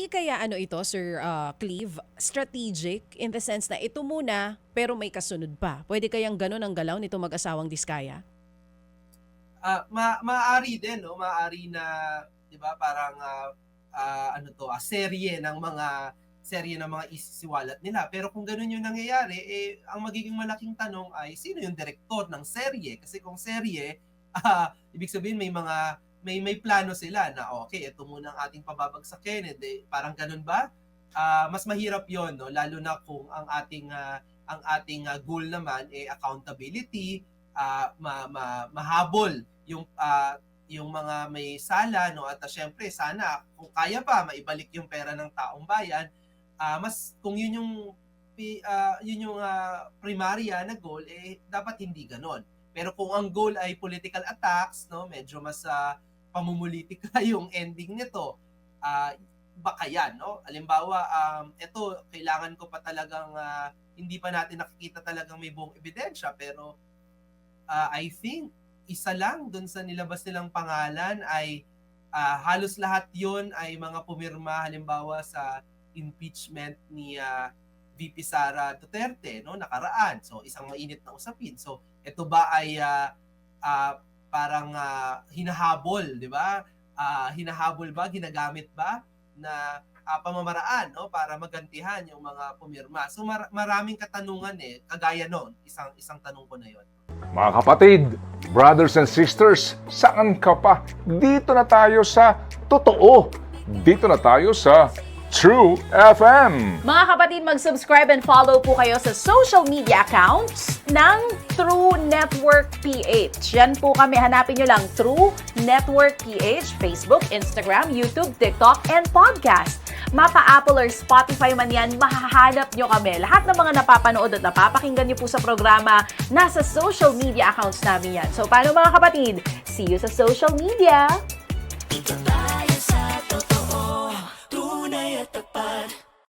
Hindi kaya ito, Sir Cleve, strategic in the sense na ito muna pero may kasunod pa. Pwede kayang ganun ang galaw nito mag-asawang Diskaya? Maaari din, no? Maaari na, 'di ba, parang serye ng mga isisiwalat nila. Pero kung ganun yung nangyayari, ang magiging malaking tanong ay sino yung direktor ng serye? Kasi kung serye, ibig sabihin may plano sila na okay, ito muna ang ating pababagsakin. Parang ganun ba? Mas mahirap 'yon, no? Lalo na kung ang ating goal naman accountability, mahabol yung mga may sala, no, at syempre sana kung kaya pa maibalik yung pera ng taong bayan. Mas kung yun yung primarya na goal, dapat hindi ganon. Pero kung ang goal ay political attacks, no, medyo mas pamumulitika yung ending nito, baka yan, no? Halimbawa, ito kailangan ko pa talagang hindi pa natin nakikita talagang may buong ebidensya, pero I think isa lang dun sa nilabas nilang pangalan ay halos lahat yon ay mga pumirma halimbawa sa impeachment ni VP Sara Duterte, no, nakaraan. So isang mainit na usapin. So ito ba ay parang hinahabol, 'di ba? Hinahabol ba, ginagamit ba na pamamaraan, no, para magantihan yung mga pumirma. So maraming katanungan kagaya noon. Isang tanong ko na 'yon. Mga kapatid, brothers and sisters, saan ka pa? Dito na tayo sa totoo. Dito na tayo sa True FM. Mga kapatid, mag-subscribe and follow po kayo sa social media accounts ng True Network PH. Yan po kami, hanapin nyo lang True Network PH, Facebook, Instagram, YouTube, TikTok, and podcast. Mapa Apple or Spotify man yan, mahahanap nyo kami. Lahat ng mga napapanood at napapakinggan nyo po sa programa, nasa social media accounts namin yan. So paano mga kapatid? See you sa social media!